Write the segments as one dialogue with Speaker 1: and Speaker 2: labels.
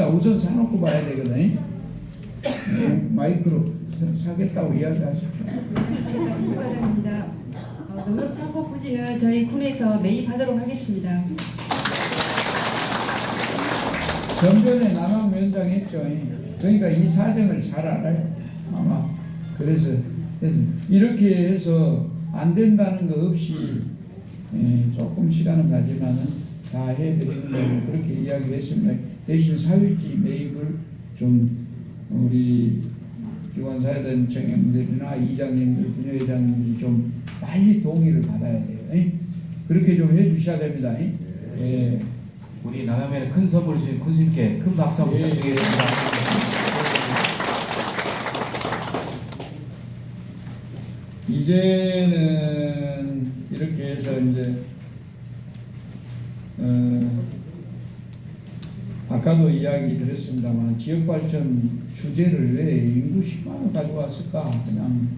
Speaker 1: 자, 우선 사놓고 봐야 되거든. 마이크로 사겠다고 이야기하십시오.
Speaker 2: 축하드립니다. 농협 창고 부지는 저희 군에서 매입하도록 하겠습니다.
Speaker 1: 전변에 남학 면장했죠. 그러니까 이 사정을 잘 알아요. 아마 그래서 이렇게 해서 안 된다는 거 없이 조금 시간은 가지만은 다 해드리는 거고 그렇게 이야기했습니다. 대신 사회지 매입을 좀 우리 기관사회단 청년들이나 이장님들, 분여회장님들이 좀 빨리 동의를 받아야 돼요. 그렇게 좀 해주셔야 됩니다. 예.
Speaker 3: 우리 남양면에 큰 선물을 주신 군수님께 큰 박수 한번 부탁드리겠습니다.
Speaker 1: 이제는 이렇게 해서 이제 아까도 이야기 드렸습니다만 지역발전 주제를 왜 인구 10만을 가져왔을까? 그냥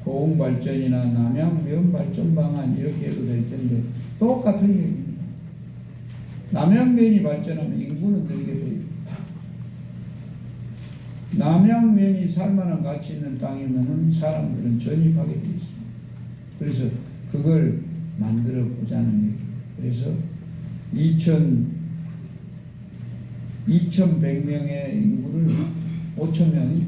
Speaker 1: 고흥발전이나 남양면 발전 방안 이렇게 해도 될 텐데 똑같은 얘기입니다. 남양면이 발전하면 인구는 늘게 돼요. 남양면이 살만한 가치 있는 땅이면은 사람들은 전입하게 돼 있습니다. 그래서 그걸 만들어 보자는 얘기예요. 그래서 2,100명의 인구를 5,000명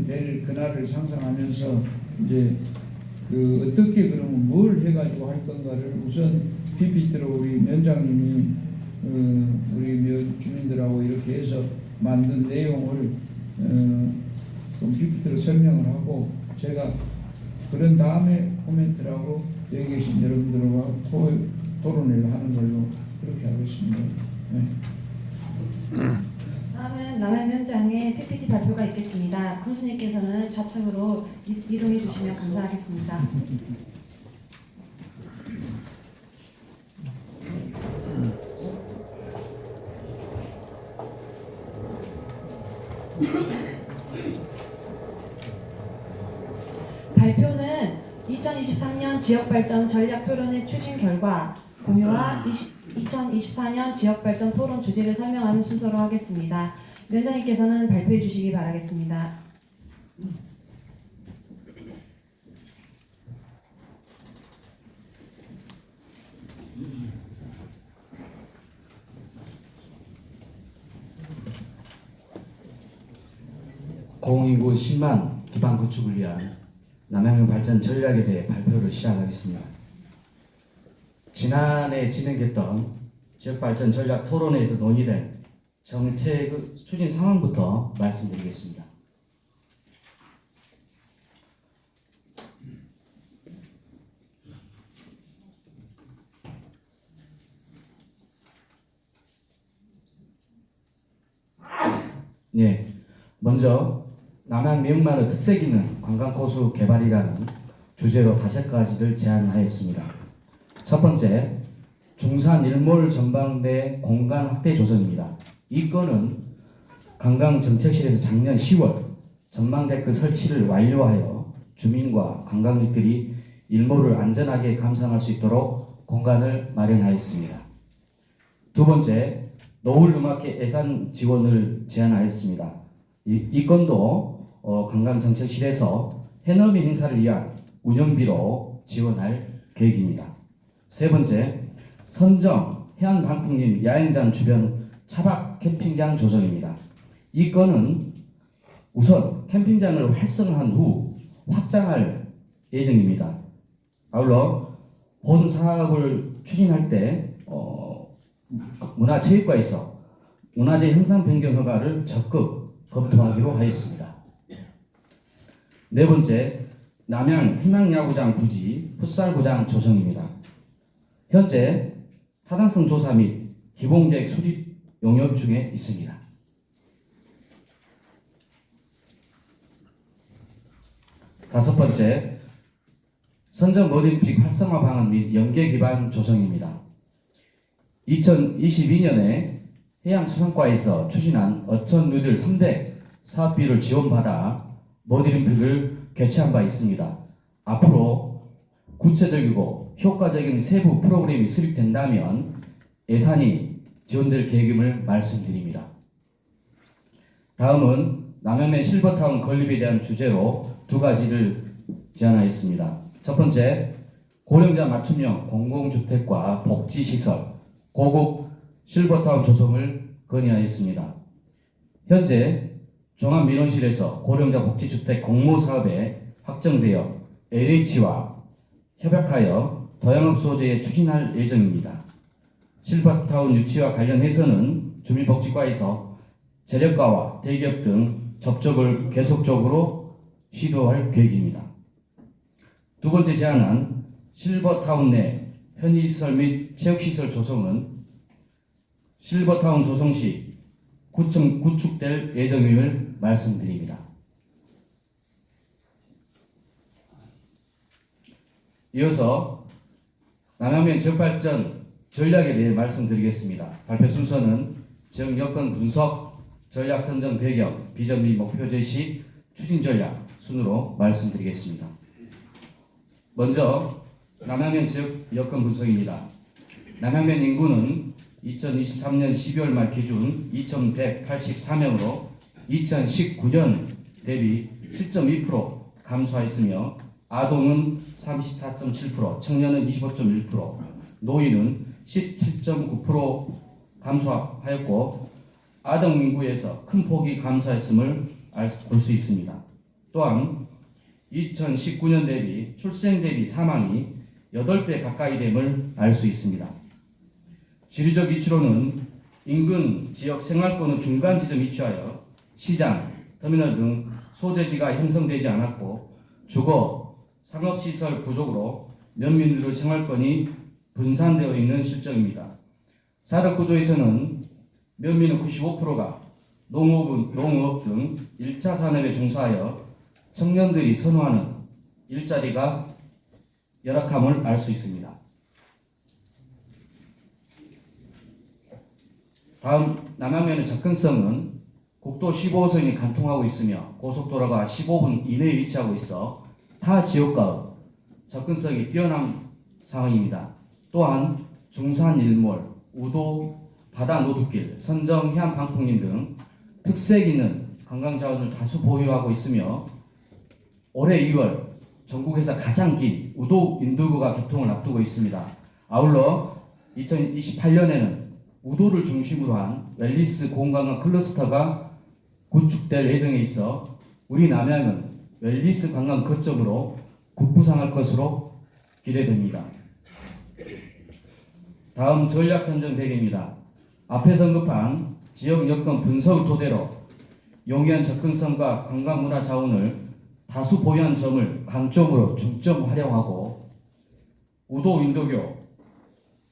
Speaker 1: 될 그날을 상상하면서 이제 그 어떻게 그러면 뭘 해가지고 할 건가를 우선 PPT로 우리 면장님이 우리 주민들하고 이렇게 해서 만든 내용을 좀 PPT로 설명을 하고 제가 그런 다음에 코멘트라고 여기 계신 여러분들과 토론을 하는 걸로 그렇게 하겠습니다. 네.
Speaker 4: 다음은 남양면장의 PPT 발표가 있겠습니다. 군수님께서는 좌측으로 이동해 주시면 감사하겠습니다. 발표는 2023년 지역발전 전략토론회 추진 결과 공유와 2024년 지역발전 토론 주제를 설명하는 순서로 하겠습니다. 위원장님께서는 발표해 주시기 바라겠습니다.
Speaker 3: 공인구 10만 기반 구축을 위한 남양면 발전 전략에 대해 발표를 시작하겠습니다. 지난해 진행됐던 지역발전 전략 토론회에서 논의된 정책 추진 상황부터 말씀드리겠습니다. 네, 먼저 남양면만의 특색 있는 관광코스 개발이라는 주제로 5가지를 제안하였습니다. 첫 번째, 중산 일몰 전망대 공간 확대 조성입니다. 이 건은 관광정책실에서 작년 10월 전망데크 설치를 완료하여 주민과 관광객들이 일몰을 안전하게 감상할 수 있도록 공간을 마련하였습니다. 두 번째, 노을 음악회 예산 지원을 제안하였습니다. 이 건도 관광정책실에서 해넘이 행사를 위한 운영비로 지원할 계획입니다. 세 번째, 선정 해안방풍림 야영장 주변 차박 캠핑장 조성입니다. 이 건은 우선 캠핑장을 활성화한 후 확장할 예정입니다. 아울러 본 사업을 추진할 때 문화체육과에서 문화재 형상 변경 허가를 적극 검토하기로 하였습니다. 네 번째, 남양 희망야구장 부지 풋살구장 조성입니다. 현재 타당성 조사 및 기본계획 수립 용역 중에 있습니다. 다섯 번째, 선정 올림픽 활성화 방안 및 연계 기반 조성입니다. 2022년에 해양수산과에서 추진한 어촌 뉴딜 3대 사업비를 지원받아 머리림픽을 개최한 바 있습니다. 앞으로 구체적이고 효과적인 세부 프로그램이 수립된다면 예산이 지원될 계획임을 말씀드립니다. 다음은 남양면 실버타운 건립에 대한 주제로 두 가지를 제안하였습니다. 첫 번째, 고령자 맞춤형 공공주택과 복지시설, 고급 실버타운 조성을 건의하였습니다. 현재 종합민원실에서 고령자 복지주택 공모사업에 확정되어 LH와 협약하여 도양업 소재에 추진할 예정입니다. 실버타운 유치와 관련해서는 주민복지과에서 재력가와 대기업 등 접촉을 계속적으로 시도할 계획입니다. 두 번째 제안은 실버타운 내 편의시설 및 체육시설 조성은 실버타운 조성 시 구축될 예정임을 말씀드립니다. 이어서 남양면 지역발전 전략에 대해 말씀드리겠습니다. 발표 순서는 지역 여건 분석, 전략 선정 배경, 비전 및 목표 제시, 추진 전략 순으로 말씀드리겠습니다. 먼저 남양면 지역 여건 분석입니다. 남양면 인구는 2023년 12월 말 기준 2,184명으로 2019년 대비 7.2% 감소하였으며 아동은 34.7%, 청년은 25.1%, 노인은 17.9% 감소하였고 아동 인구에서 큰 폭이 감소했음을 볼 수 있습니다. 또한 2019년 대비 출생 대비 사망이 8배 가까이 됨을 알 수 있습니다. 지리적 위치로는 인근 지역 생활권은 중간 지점 위치하여 시장, 터미널 등 소재지가 형성되지 않았고 주거, 상업시설 부족으로 면민들의 생활권이 분산되어 있는 실정입니다. 사덕 구조에서는 면민의 95%가 농업 등 1차 산업에 종사하여 청년들이 선호하는 일자리가 열악함을 알 수 있습니다. 다음 남양면의 접근성은 국도 15호선이 관통하고 있으며 고속도로가 15분 이내에 위치하고 있어 타 지역과의 접근성이 뛰어난 상황입니다. 또한 중산 일몰, 우도, 바다 노드길, 선정 해안 방풍림 등 특색 있는 관광 자원을 다수 보유하고 있으며 올해 2월 전국에서 가장 긴 우도 인도교가 개통을 앞두고 있습니다. 아울러 2028년에는 우도를 중심으로 한 웰리스 고흥관광 클러스터가 구축될 예정에 있어 우리 남양은 웰리스 관광 거점으로 급부상할 것으로 기대됩니다. 다음 전략 선정 대계입니다. 앞에서 언급한 지역 여건 분석을 토대로 용이한 접근성과 관광 문화 자원을 다수 보유한 점을 강점으로 중점 활용하고 우도 인도교,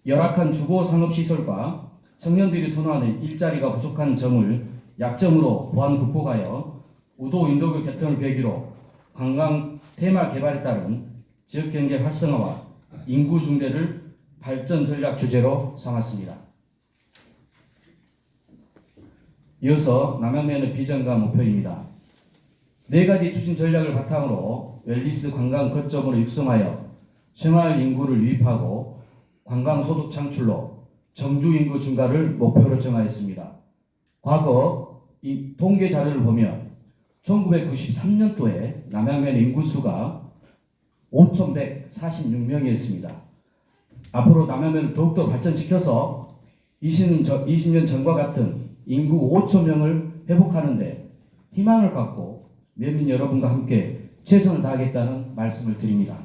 Speaker 3: 열악한 주거 상업시설과 청년들이 선호하는 일자리가 부족한 점을 약점으로 보완 극복하여 우도 인도교 개통을 계기로 관광 테마 개발에 따른 지역경제 활성화와 인구 증대를 발전 전략 주제로 삼았습니다. 이어서 남양면의 비전과 목표입니다. 4가지 추진 전략을 바탕으로 웰리스 관광 거점으로 육성하여 생활 인구를 유입하고 관광 소득 창출로 정주 인구 증가를 목표로 정하였습니다. 과거 이 통계 자료를 보면 1993년도에 남양면 인구수가 5,146명이었습니다. 앞으로 남양면을 더욱더 발전시켜서 20년 전과 같은 인구 5,000명을 회복하는데 희망을 갖고 면민 여러분과 함께 최선을 다하겠다는 말씀을 드립니다.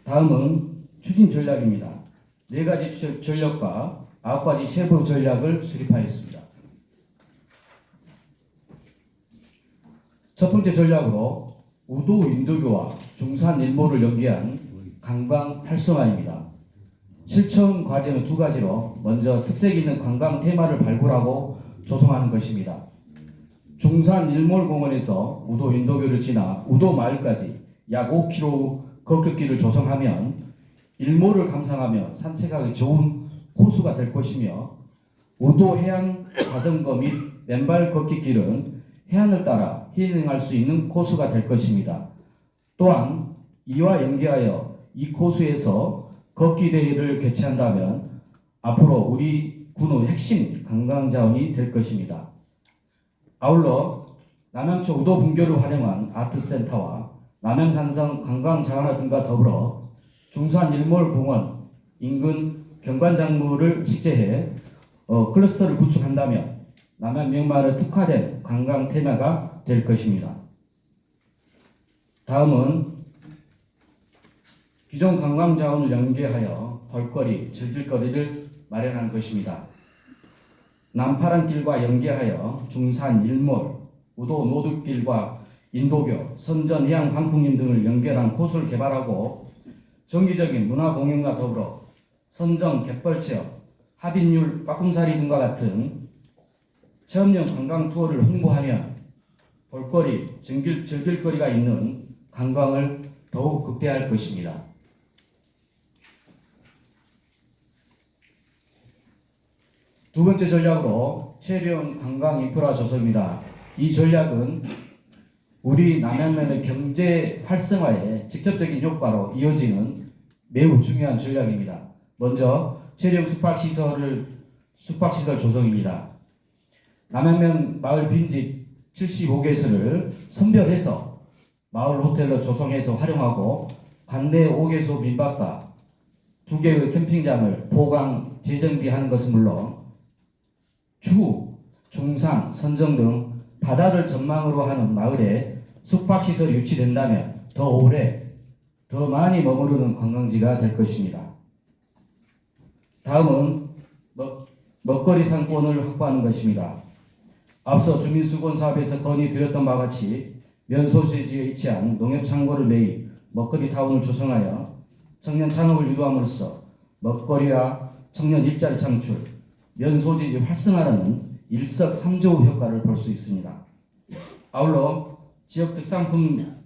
Speaker 3: 다음은 추진 전략입니다. 4가지 전략과 9가지 세부 전략을 수립하였습니다. 첫 번째 전략으로 우도 인도교와 중산 일몰을 연계한 관광 활성화입니다. 실천 과제는 2가지로 먼저 특색 있는 관광 테마를 발굴하고 조성하는 것입니다. 중산 일몰공원에서 우도 인도교를 지나 우도 마을까지 약 5km 걷기길을 조성하면 일몰을 감상하며 산책하기 좋은 코스가 될 것이며 우도 해안 자전거 및 맨발 걷기길은 해안을 따라 힐링할 수 있는 코스가 될 것입니다. 또한 이와 연계하여 이 코스에서 걷기 대회를 개최한다면 앞으로 우리 군의 핵심 관광 자원이 될 것입니다. 아울러 남양초 우도 분교를 활용한 아트센터와 남양산성 관광 자원화 등과 더불어 중산 일몰공원 인근 경관작물을 식재해 클러스터를 구축한다면 남양 명마을에 특화된 관광 테마가 될 것입니다. 다음은 기존 관광 자원을 연계하여 볼거리, 즐길거리를 마련한 것입니다. 남파랑길과 연계하여 중산 일몰, 우도 노둑길과 인도교, 선전 해양 방풍림 등을 연결한 코스를 개발하고 정기적인 문화 공연과 더불어 선정 갯벌체험, 하빈율, 빠꿈사리 등과 같은 체험형 관광 투어를 홍보하면 볼거리, 즐길거리가 있는 관광을 더욱 극대화할 것입니다. 두 번째 전략으로 체령 관광 인프라 조성입니다. 이 전략은 우리 남양면의 경제 활성화에 직접적인 효과로 이어지는 매우 중요한 전략입니다. 먼저 체령 숙박시설 조성입니다. 남양면 마을 빈집 75개소를 선별해서 마을 호텔로 조성해서 활용하고 관내 5개소 민박과 2개의 캠핑장을 보강 재정비하는 것은 물론 추, 중상, 선정 등 바다를 전망으로 하는 마을에 숙박시설이 유치된다면 더 오래, 더 많이 머무르는 관광지가 될 것입니다. 다음은 먹거리 상권을 확보하는 것입니다. 앞서 주민수건사업에서 건의드렸던 바와 같이 면소재지에 위치한 농협창고를 매입 먹거리 타운을 조성하여 청년 창업을 유도함으로써 먹거리와 청년 일자리 창출, 면소재지 활성화라는 일석삼조 효과를 볼 수 있습니다. 아울러 지역 특산품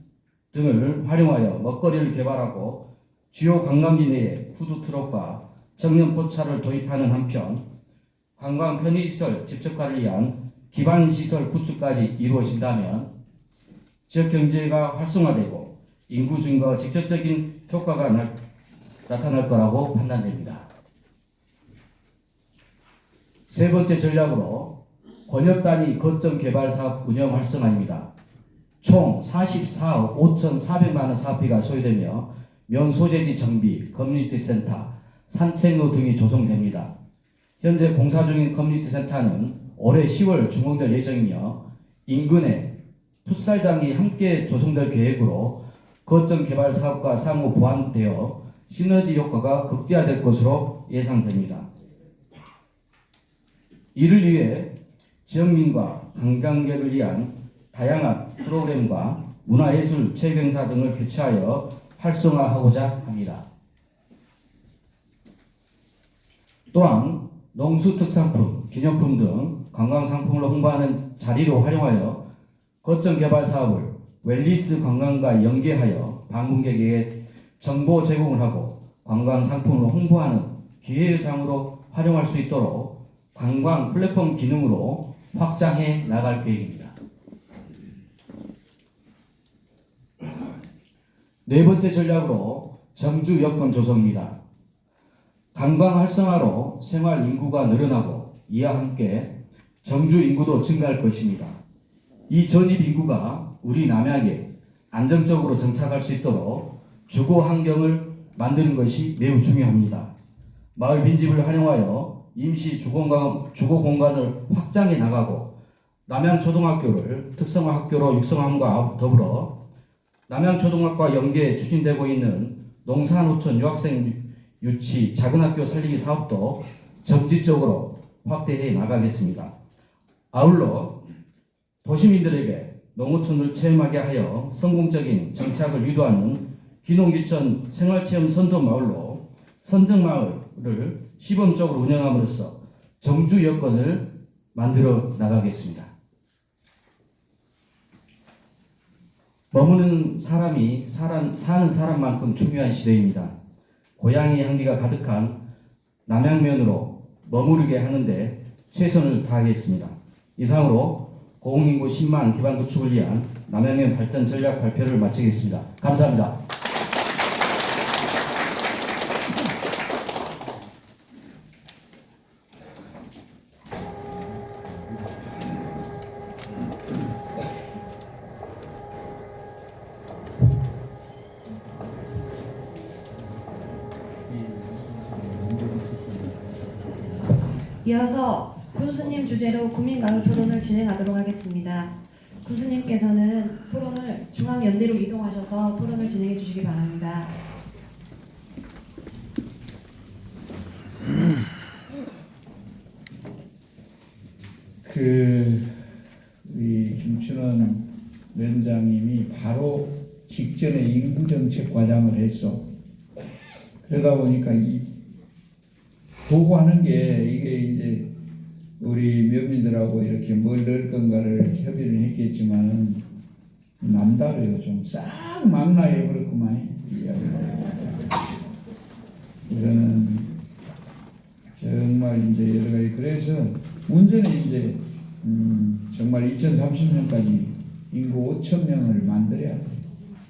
Speaker 3: 등을 활용하여 먹거리를 개발하고 주요 관광지 내에 푸드트럭과 청년 포차를 도입하는 한편 관광 편의시설 집적화를 위한 기반시설 구축까지 이루어진다면 지역 경제가 활성화되고 인구 증가와 직접적인 효과가 나타날 거라고 판단됩니다. 세 번째 전략으로 권역 단위 거점 개발 사업 운영 활성화입니다. 총 44억 5,400만 원 사업비가 소요되며 면소재지 정비, 커뮤니티 센터, 산책로 등이 조성됩니다. 현재 공사 중인 커뮤니티 센터는 올해 10월 준공될 예정이며 인근에 풋살장이 함께 조성될 계획으로 거점 개발 사업과 상호 보완되어 시너지 효과가 극대화될 것으로 예상됩니다. 이를 위해 지역민과 관광객을 위한 다양한 프로그램과 문화예술 체육행사 등을 개최하여 활성화하고자 합니다. 또한 농수특산품, 기념품 등 관광상품을 홍보하는 자리로 활용하여 거점 개발 사업을 웰리스 관광과 연계하여 방문객에게 정보 제공을 하고 관광상품을 홍보하는 기회의 장으로 활용할 수 있도록 관광 플랫폼 기능으로 확장해 나갈 계획입니다. 네 번째 전략으로 정주 여건 조성입니다. 관광 활성화로 생활 인구가 늘어나고 이와 함께 정주 인구도 증가할 것입니다. 이 전입 인구가 우리 남양에 안정적으로 정착할 수 있도록 주거 환경을 만드는 것이 매우 중요합니다. 마을 빈집을 활용하여 임시 주거 공간을 확장해 나가고 남양초등학교를 특성화 학교로 육성함과 더불어 남양초등학교와 연계 추진되고 있는 농산호촌 유학생 유치 작은 학교 살리기 사업도 점진적으로 확대해 나가겠습니다. 아울러 도시민들에게 농어촌을 체험하게 하여 성공적인 정착을 유도하는 귀농귀촌 생활체험 선도마을로 선정마을을 시범적으로 운영함으로써 정주 여건을 만들어 나가겠습니다. 머무는 사람이 사는 사람만큼 중요한 시대입니다. 고향의 향기가 가득한 남양면으로 머무르게 하는데 최선을 다하겠습니다. 이상으로 고공인구 10만 기반 구축을 위한 남양면 발전 전략 발표를 마치겠습니다. 감사합니다.
Speaker 4: 이어서 군수님 주재로 국민가요 토론을 진행하도록 하겠습니다. 군수님께서는 토론을 중앙연대로 이동하셔서 토론을 진행해 주시기 바랍니다.
Speaker 1: 우리 김춘원 위원장님이 바로 직전에 인구정책 과장을 했어. 그러다 보니까 이 보고하는 게 이게 이제 우리 면민들하고 이렇게 뭘 넣을 건가를 협의를 했겠지만은 남다르요. 좀 싹 망라해 버렸구만. 그래서는 정말 이제 여러 가지 그래서 문제는 이제 정말 2030년까지 인구 5천 명을 만들어야 돼.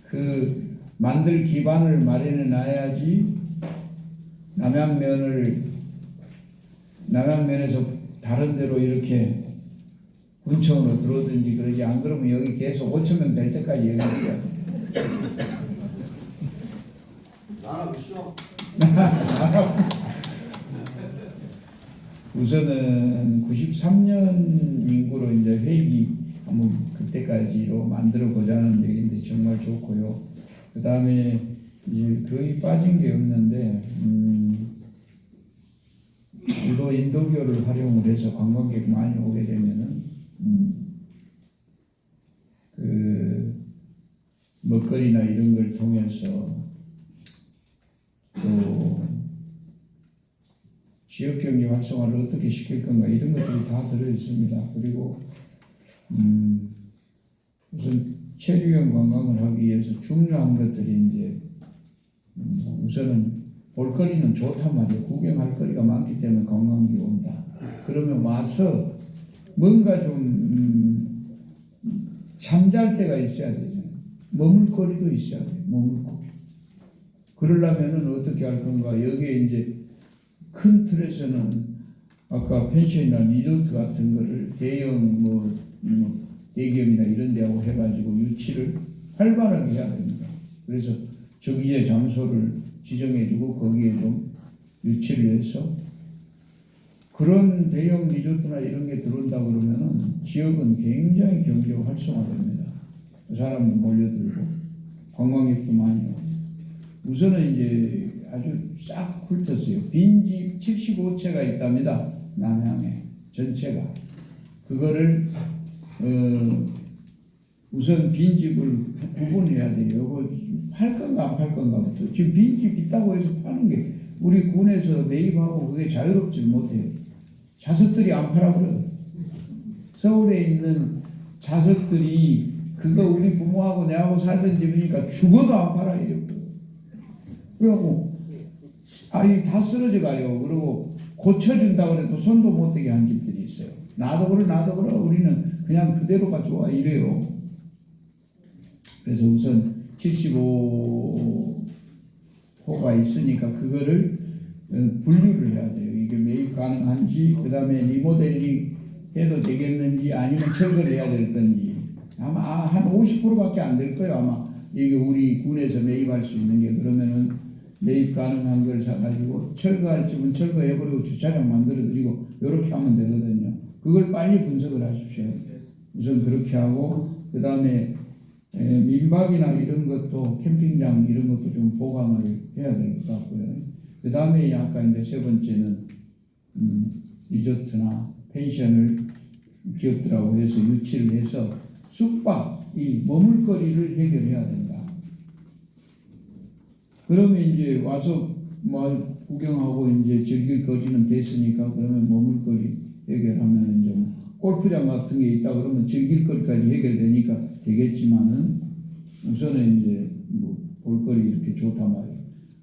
Speaker 1: 그 만들 기반을 마련해 놔야지 남양면에서 다른 데로 이렇게 군청으로 들어오든지 그러지 안 그러면 여기 계속 5천 명 될 때까지 여기 있어야 돼.
Speaker 5: 나라고 있어.
Speaker 1: 우선은 93년 인구로 이제 회기 한번 그때까지로 만들어 보자는 얘기인데 정말 좋고요. 그 다음에 이제 거의 빠진 게 없는데 주로 인도교를 활용을 해서 관광객 많이 오게 되면은 그 먹거리나 이런 걸 통해서 또 지역경제 활성화를 어떻게 시킬 건가 이런 것들이 다 들어 있습니다. 그리고 우선 체류형 관광을 하기 위해서 중요한 것들이 이제 우선은 볼거리는 좋단 말이에요. 구경할 거리가 많기 때문에 관광객이 온다. 그러면 와서 뭔가 좀 잠잘 데가 있어야 되잖아요. 머물 거리도 있어야 돼요. 머물 거리. 그러려면은 어떻게 할 건가? 여기에 이제 큰 틀에서는 아까 펜션이나 리조트 같은 거를 대형 대기업이나 이런 데하고 해가지고 유치를 활발하게 해야 됩니다. 그래서 저기에 장소를 지정해주고 거기에 좀 유치를 해서 그런 대형 리조트나 이런 게 들어온다 그러면은 지역은 굉장히 경제가 활성화됩니다. 사람 몰려들고 관광객도 많이 오고 우선은 이제 아주 싹 훑었어요. 빈집 75채가 있답니다. 남양에 전체가 그거를 우선 빈집을 구분해야 돼요. 이거 팔 건가 안 팔 건가부터. 지금 빈집 있다고 해서 파는 게 우리 군에서 매입하고 그게 자유롭지 못해요. 자석들이 안 팔아버려. 서울에 있는 자석들이 그거 우리 부모하고 내하고 살던 집이니까 죽어도 안 팔아 이랬고. 그래갖고 아이 다 쓰러져 가요. 그리고 고쳐준다 그래도 손도 못 대게 한 집들이 있어요. 나도 그래 우리는 그냥 그대로가 좋아 이래요. 그래서 우선 75호가 있으니까 그거를 분류를 해야 돼요. 이게 매입 가능한지 그 다음에 리모델링 해도 되겠는지 아니면 철거를 해야 될 건지 아마 한 50%밖에 안 될 거예요. 아마 이게 우리 군에서 매입할 수 있는 게 그러면은 매입 가능한 걸 사가지고 철거할 집은 철거해버리고 주차장 만들어드리고 이렇게 하면 되거든요. 그걸 빨리 분석을 하십시오. 우선 그렇게 하고 그 다음에 민박이나 이런 것도 캠핑장 이런 것도 좀 보강을 해야 될 것 같고요. 그 다음에 아까 이제 세 번째는 리조트나 펜션을 기업들하고 해서 유치를 해서 숙박, 이 머물거리를 해결해야 된다. 그러면 이제 와서 뭐 구경하고 이제 즐길 거리는 됐으니까 그러면 머물거리 해결하면 좀 골프장 같은 게 있다 그러면 즐길 거리까지 해결되니까 되겠지만은 우선은 이제 뭐 볼거리 이렇게 좋단 말이에요.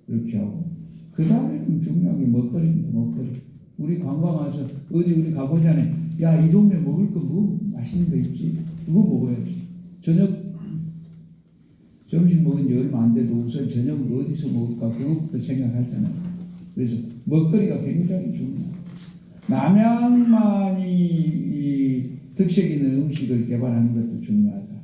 Speaker 1: 그렇게 하고 그 다음에는 중요한 게 먹거리입니다. 먹거리. 우리 관광 와서 어디 우리 가보자네. 야, 이 동네 먹을 거 뭐 맛있는 거 있지? 그거 먹어야지. 저녁 점심 먹은 지 얼마 안 돼도 우선 저녁을 어디서 먹을까 그것부터 생각하잖아요. 그래서 먹거리가 굉장히 중요해요. 남양만이 이 특색 있는 음식을 개발하는 것도 중요하다.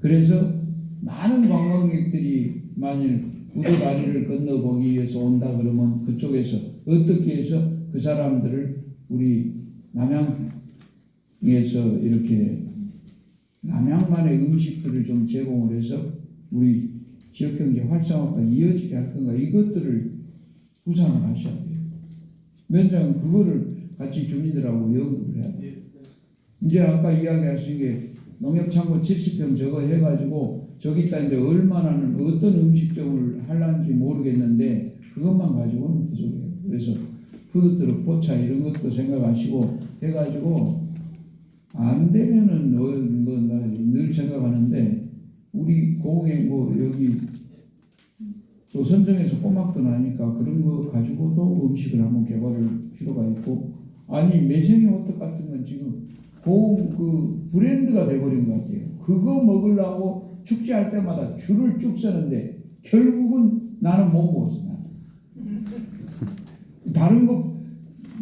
Speaker 1: 그래서 많은 관광객들이 만일 우도 다리를 건너보기 위해서 온다 그러면 그쪽에서 어떻게 해서 그 사람들을 우리 남양에서 이렇게 남양만의 음식들을 좀 제공을 해서 우리 지역경제 활성화가 이어지게 할 건가, 이것들을 구상을 하셔야 돼요. 위원장은 그거를 같이 주민들하고 연구를 해야 돼요. 이제 아까 이야기하신 게 농협창고 70평 저거 해가지고 저기다 이제 얼마나는 어떤 음식점을 하려는지 모르겠는데 그것만 가지고는 부족해요. 그래서 푸드트럭 포차 이런 것도 생각하시고 해가지고 안 되면은 늘 생각하는데 우리 고흥에 뭐 여기 또 선정에서 꼬막도 나니까 그런 거 가지고도 음식을 한번 개발할 필요가 있고, 아니 매생이 호떡 같은 건 지금 고흥 그 브랜드가 돼버린 것 같아요. 그거 먹으려고 축제할 때마다 줄을 쭉 서는데 결국은 나는 못 먹었어. 나는. 다른 거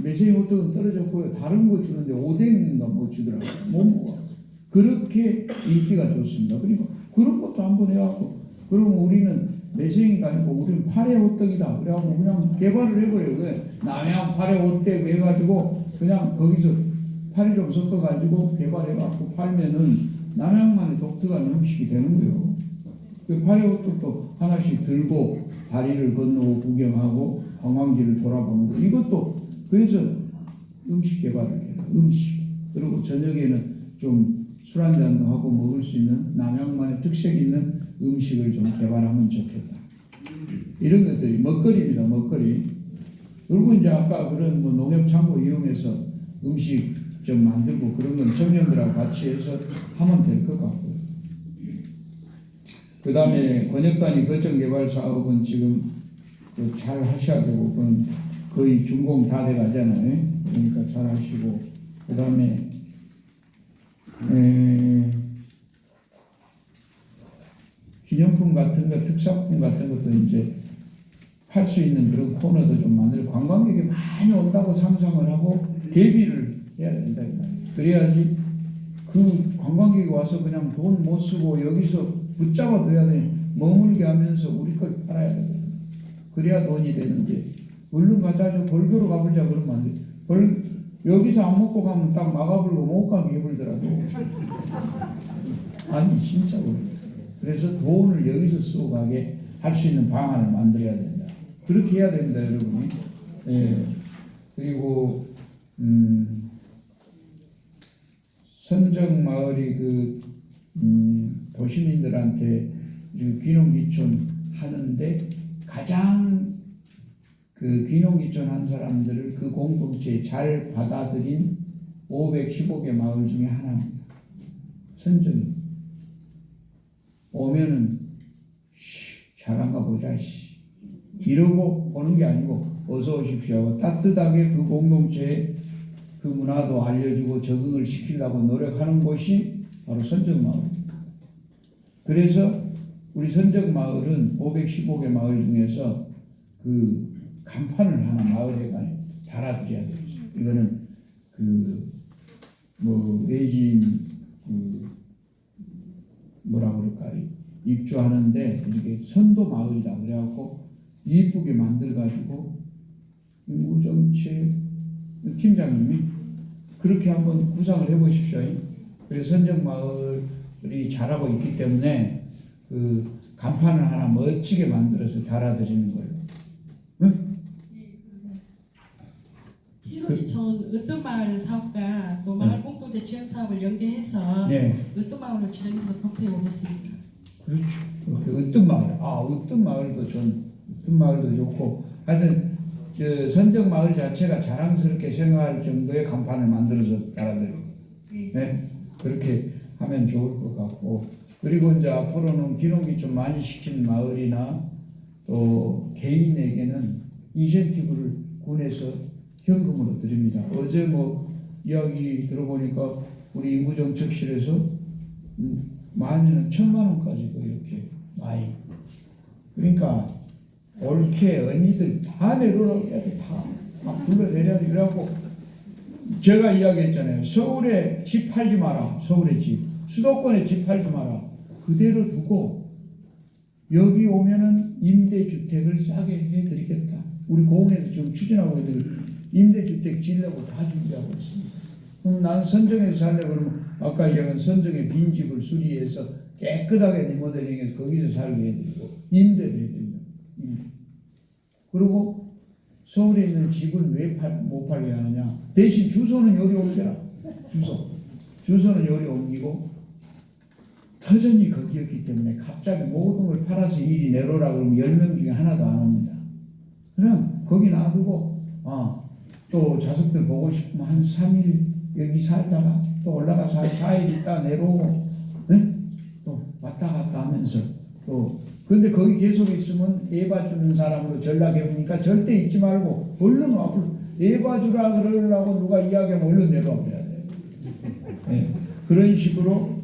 Speaker 1: 매생이 호떡은 떨어졌고요. 다른 거 주는데 오뎅인가 뭐 주더라고요. 못 먹었어. 그렇게 인기가 좋습니다. 그리고 그런 것도 한번 해갖고, 그러면 우리는 매생이가 아니고 우리는 파래 호떡이다. 그래갖고 그냥 개발을 해버려요. 남양 파래 호떡 해가지고 그냥 거기서 파리 좀 섞어가지고 개발해갖고 팔면은 남양만의 독특한 음식이 되는 거예요. 그 파래 호떡도 하나씩 들고 다리를 건너고 구경하고 관광지를 돌아보는 거. 이것도 그래서 음식 개발을 해요. 음식. 그리고 저녁에는 좀 술 한잔도 하고 먹을 수 있는 남양만의 특색 있는 음식을 좀 개발하면 좋겠다. 이런 것들이 먹거리입니다. 먹거리. 그리고 이제 아까 그런 뭐 농협 창고 이용해서 음식 좀 만들고 그런 건 청년들하고 같이 해서 하면 될 것 같고요. 그 다음에 권역단위 거점개발 사업은 지금 잘 하셔야 되고, 그건 거의 준공 다 돼가잖아요. 그러니까 잘 하시고, 그 다음에 기념품 같은 거, 특산품 같은 것도 이제 팔 수 있는 그런 코너도 좀 만들고, 관광객이 많이 온다고 상상을 하고 대비를 해야 된다. 그래야지 그 관광객이 와서 그냥 돈 못 쓰고 여기서 붙잡아 둬야 돼. 머물게 하면서 우리 걸 팔아야 돼. 그래야 돈이 되는데, 얼른 가자, 저 벌교로 가보자 그러면 안 돼. 여기서 안 먹고 가면 딱 막아불고 못 가게 해버리더라고. 아니 진짜 그래. 그래서 돈을 여기서 쓰고 가게 할 수 있는 방안을 만들어야 된다. 그렇게 해야 됩니다, 여러분이. 예. 그리고 선정마을이 그 도시민들한테 귀농귀촌 하는데 가장 그 귀농귀촌 한 사람들을 그 공동체에 잘 받아들인 515개 마을 중에 하나입니다. 선정이 오면은 잘한가 보자 이러고 오는 게 아니고 어서 오십시오 하고 따뜻하게 그 공동체에 그 문화도 알려주고 적응을 시키려고 노력하는 곳이 바로 선정마을입니다. 그래서 우리 선정마을은 515개 마을 중에서 그 간판을 하나 마을에 달아드려야 되겠어요. 이거는 그 뭐 외지인 그 뭐라 그럴까 입주하는데 이렇게 선도 마을이다 그래갖고 이쁘게 만들어가지고 우정체 팀장님이 그렇게 한번 구상을 해보십시오. 그래서 선정마을이 잘하고 있기 때문에 그 간판을 하나 멋지게 만들어서 달아드리는 거예요. 응?
Speaker 6: 기농귀촌 으뜸마을 사업과 또 마을 공동체 지원 사업을 연계해서
Speaker 1: 네.
Speaker 6: 으뜸마을로 진행해서 검토해 보겠습니다.
Speaker 1: 그렇죠. 그렇게 으뜸마을. 으뜸마을도 으뜸마을도 좋고 하여튼 저 선정마을 자체가 자랑스럽게 생각할 정도의 간판을 만들어서 달아드리고 네. 그렇게 하면 좋을 것 같고, 그리고 이제 앞으로는 귀농귀촌 많이 시킨 마을이나 또 개인에게는 인센티브를 군에서 현금으로 드립니다. 어제 뭐 이야기 들어보니까 우리 인구정책실에서 많이는 1,000,000원까지도 이렇게 많이. 그러니까 옳게 언니들 다 내려오라고 해야 돼. 다 불러내려야 돼. 그래갖고 제가 이야기했잖아요. 서울에 집 팔지 마라. 서울에 집. 수도권에 집 팔지 마라. 그대로 두고 여기 오면은 임대주택을 싸게 해드리겠다. 우리 공에서 지금 추진하고 있는 임대주택 지으려고 다 준비하고 있습니다. 그럼 난 선정에서 살려고 그러면 아까 얘기한 선정의 빈집을 수리해서 깨끗하게 리모델링해서 거기서 살게 해드리고 임대를 해드립니다. 그리고 서울에 있는 집을 왜 못 팔게 하느냐. 대신 주소는 여기 옮겨라. 주소는 여기 옮기고 터전이 거기였기 때문에 갑자기 모든 걸 팔아서 일이 내려오라 그러면 10명 중에 하나도 안 옵니다. 그럼 거기 놔두고 또 자식들 보고 싶으면 한 3일 여기 살다가 또 올라가서 4일 있다 내려오고 네? 또 왔다 갔다 하면서 또 근데 거기 계속 있으면 애 봐주는 사람으로 전락해 보니까 절대 잊지 말고 얼른 앞으로 애 봐주라 그러려고 누가 이야기하면 얼른 내려와 버려야 돼요. 네. 그런 식으로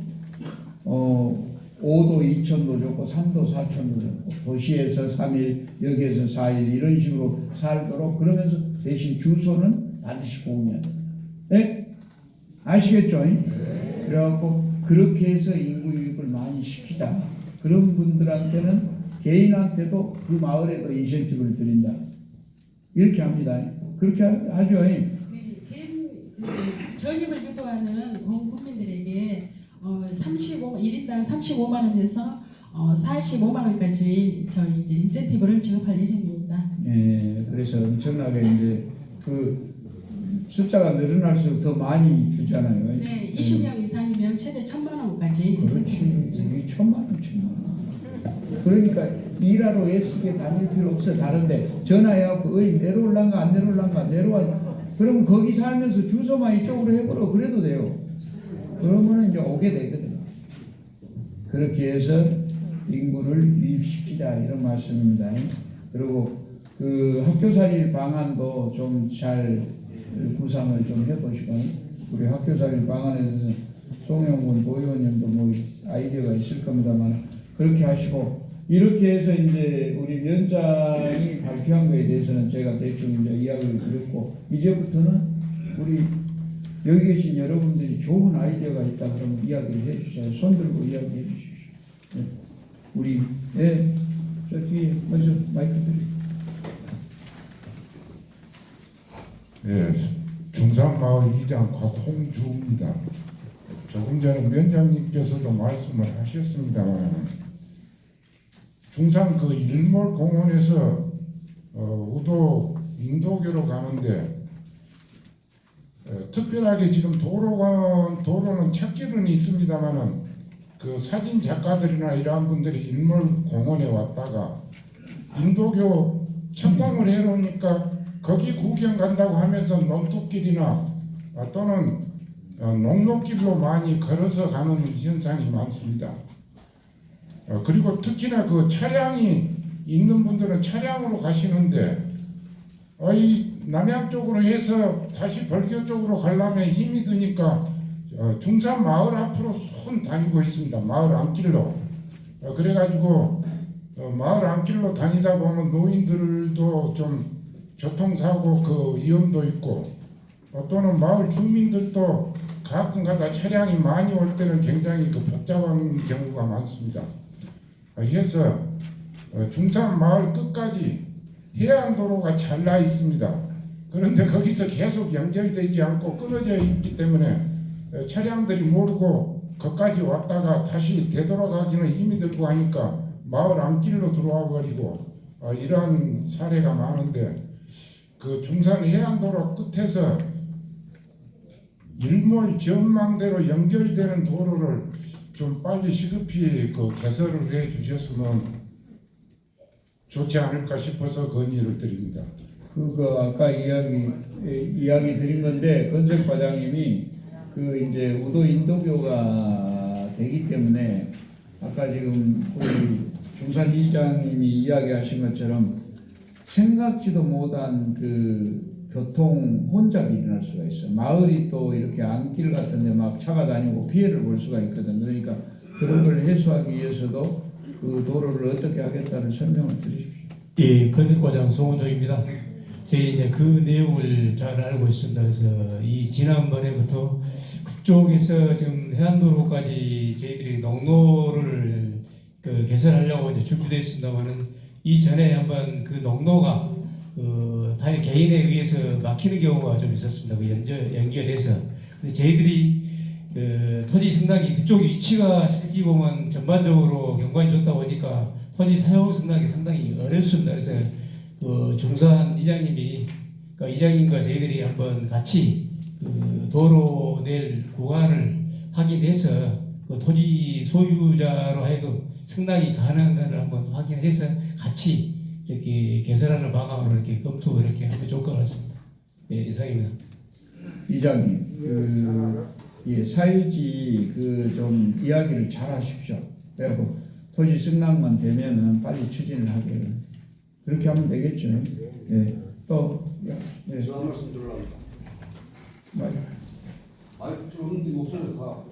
Speaker 1: 5도 2천도 좋고 3도 4천도 좋고 도시에서 3일 여기에서 4일 이런 식으로 살도록 그러면서 대신 주소는 반드시 공유해야 돼요. 네? 아시겠죠? 네. 그래갖고 그렇게 해서 인구 유입을 많이 시키자. 그런 분들한테는 개인한테도 그 마을에도 인센티브를 드린다. 이렇게 합니다. 그렇게 하죠.
Speaker 6: 개인 전입을 유도하는 국민들에게 1인당 35만 원에서 45만 원까지 저희 이제 인센티브를 지급할 예정입니다.
Speaker 1: 예, 그래서 엄청나게 이제 그 숫자가 늘어날수록 더 많이 주잖아요.
Speaker 6: 네, 20명 이상이면 최대 1,000만 원까지.
Speaker 1: 그렇지. 저기 1,000만 원. 그러니까 일하러 애쓰게 다닐 필요 없어. 다른데 전화해갖고 내려올란가 안 내려올란가 내려와. 그러면 거기 살면서 주소만 이쪽으로 해버려. 그래도 돼요. 그러면은 이제 오게 되거든요. 그렇게 해서 인구를 유입시키자 이런 말씀입니다. 그리고 그 학교살이 방안도 좀 잘 구상을 좀 해보시고 우리 학교살이 방안에 대해서 송영문 도의원님도 뭐 아이디어가 있을 겁니다만 그렇게 하시고 이렇게 해서 이제 우리 위원장이 발표한 거에 대해서는 제가 대충 이제 이야기를 드렸고 이제부터는 우리 여기 계신 여러분들이 좋은 아이디어가 있다 그러면 이야기를 해주세요. 손들고 이야기해 주십시오. 네. 우리 저 뒤에 먼저 마이크 드릴게요.
Speaker 7: 예, 중산마을 이장 곽홍주입니다. 조금 전에 위원장님께서도 말씀을 하셨습니다만 중산 그 일몰공원에서 우도 인도교로 가는데 특별하게 지금 도로는 찾기는 있습니다만은 그 사진 작가들이나 이러한 분들이 일몰공원에 왔다가 인도교 착광을 해놓으니까 거기 구경 간다고 하면서 논뚝길이나 또는 농로길로 많이 걸어서 가는 현상이 많습니다. 그리고 특히나 그 차량이 있는 분들은 차량으로 가시는데 이 남양 쪽으로 해서 다시 벌교 쪽으로 가려면 힘이 드니까 중산 마을 앞으로 손 다니고 있습니다. 마을 안길로. 그래가지고 마을 안길로 다니다 보면 노인들도 좀 교통사고 그 위험도 있고 또는 마을 주민들도 가끔가다 차량이 많이 올 때는 굉장히 그 복잡한 경우가 많습니다. 그래서 중산 마을 끝까지 해안도로가 잘 나 있습니다. 그런데 거기서 계속 연결되지 않고 끊어져 있기 때문에 차량들이 모르고 거기까지 왔다가 다시 되돌아가기는 힘이 들고 하니까 마을 안길로 들어와 버리고 이러한 사례가 많은데 그 중산 해안도로 끝에서 일몰 전망대로 연결되는 도로를 좀 빨리 시급히 그 개설을 해 주셨으면 좋지 않을까 싶어서 건의를 드립니다.
Speaker 1: 그거 아까 이야기 드린 건데 건설 과장님이 그 이제 우도 인도교가 되기 때문에 아까 지금 우리 중산 이장님이 이야기하신 것처럼 생각지도 못한 그 교통 혼잡이 일어날 수가 있어. 마을이 또 이렇게 안길 같은데 막 차가 다니고 피해를 볼 수가 있거든. 그러니까 그런 걸 해소하기 위해서도 그 도로를 어떻게 하겠다는 설명을 드리십시오.
Speaker 8: 예, 건설과장 송원종입니다. 저희 이제 그 내용을 잘 알고 있습니다. 그래서 이 지난번에부터 그쪽에서 지금 해안도로까지 저희들이 농로를 개설하려고 이제 준비되어 있습니다만은 이전에 한번 그 농로가 다른 개인에 의해서 막히는 경우가 좀 있었습니다. 그 연결해서. 근데 저희들이 토지 승낙이 그쪽 위치가 실제 보면 전반적으로 경관이 좋다 보니까 토지 사용 승낙이 상당히 어렵습니다. 그래서 중산 이장님이 그러니까 이장님과 저희들이 한번 같이 도로 낼 구간을 확인해서 그 토지 소유자로 하여금 승낙이 가능한가를 한번 확인해서 같이 이렇게 개설하는 방향으로 이렇게 검토 이렇게 하면 좋을 것 같습니다. 예, 이상입니다.
Speaker 1: 이장님, 예, 사유지 좀 이야기를 잘 하십시오. 그리고 토지 승낙만 되면은 빨리 추진을 하게 그렇게 하면 되겠죠. 예, 또 예,
Speaker 5: 저 한 말씀 드리려고. 마이크 들어오는데 목소리가 가.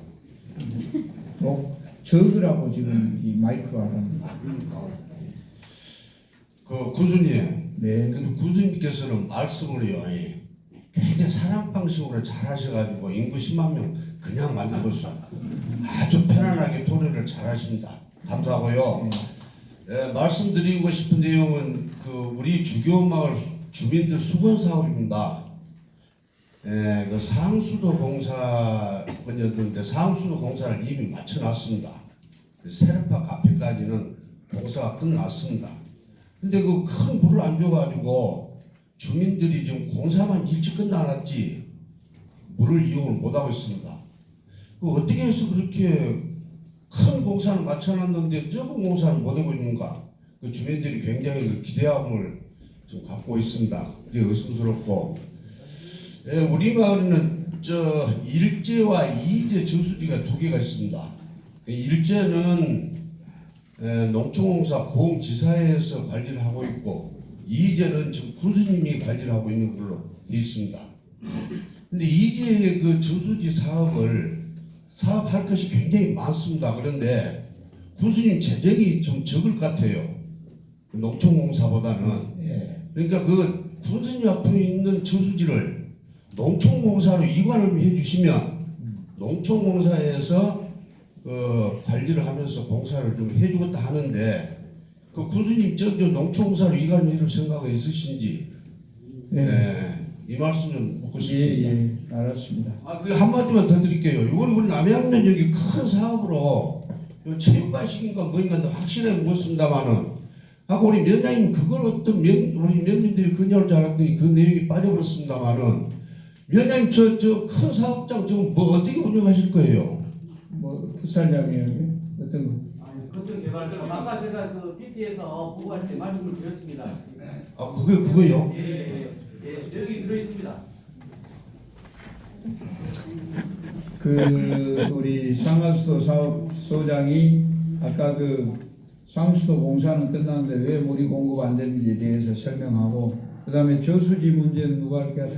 Speaker 1: 적으라고 지금 이 마이크가 하는.
Speaker 5: 그 구수님,
Speaker 1: 네.
Speaker 5: 근데 구수님께서는 말씀을요, 굉장히 사랑 방식으로 잘 하셔가지고 인구 10만 명 그냥 만들었어. 아주 편안하게 토론을 잘 하십니다. 감사하고요. 말씀드리고 싶은 내용은 우리 주교마을 주민들 수건 사업입니다. 그 상수도 공사였는데 상수도 공사를 이미 마쳐놨습니다. 세르파 카페까지는 공사가 끝났습니다. 근데 그 큰 물을 안 줘가지고 주민들이 지금 공사만 일찍 끝나놨지 물을 이용을 못하고 있습니다. 어떻게 해서 그렇게 큰 공사를 마쳐놨는데 적은 공사를 못하고 있는가? 주민들이 굉장히 기대감을 좀 갖고 있습니다. 그게 의심스럽고, 우리 마을에는 일제와 이제 저수지가 두 개가 있습니다. 일제는 농촌공사 공지사에서 관리를 하고 있고, 이제는 지금 구수님이 관리를 하고 있는 걸로 되어 있습니다. 근데 이제 그 저수지 사업할 것이 굉장히 많습니다. 그런데 구수님 재정이 좀 적을 것 같아요. 농촌공사보다는. 그러니까 그 구수님 앞에 있는 저수지를 농촌공사로 이관을 해주시면 농촌공사에서 관리를 하면서 공사를 좀 해주겠다 하는데 그 구수님 농촌공사로 이관을 해줄 생각이 있으신지 이 말씀 좀 묻고 싶습니다.
Speaker 1: 예, 알았습니다.
Speaker 5: 그 한마디만 더 드릴게요. 이건 우리 남양면 여기 큰 사업으로 체육관식인가 뭐인가 확실하게 묻습니다만은 아까 우리 면장님 그걸 어떤 우리 면민들이 그녀를 줄 알았더니 그 내용이 빠져버렸습니다만은 면장님 저 큰 사업장 지금 뭐 어떻게 운영하실 거예요?
Speaker 1: 풋살장이에요. 어떤 거?
Speaker 9: 거점 개발처럼 아까 제가 그 PT에서 보고할 때 말씀을 드렸습니다.
Speaker 5: 그거요?
Speaker 9: 예, 여기 들어 있습니다.
Speaker 1: 우리 상하수도 사업소장이 아까 상수도 공사는 끝났는데 왜 물이 공급 안 되는지에 대해서 설명하고, 그다음에 저수지 문제는 누가 할까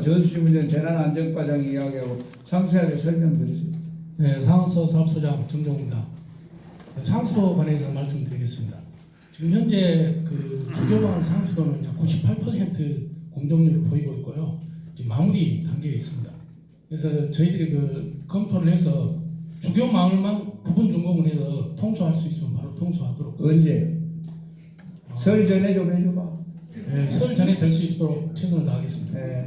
Speaker 1: 저수지 문제는 재난안전과장이 이야기하고 상세하게 설명드리세요.
Speaker 10: 네, 상하수도 사업소장 정종입니다. 상수도 관해서 말씀드리겠습니다. 지금 현재 주교마을 상수도는 약 98% 공정률을 보이고 있고요. 지금 마무리 단계에 있습니다. 그래서 저희들이 검토를 해서 주교마을만 부분 준공을 해서 통수할 수 있으면 바로 통수하도록.
Speaker 1: 언제? 설 전에 좀 해줘봐.
Speaker 10: 네, 설 전에 될 수 있도록 최선을 다하겠습니다.
Speaker 1: 네.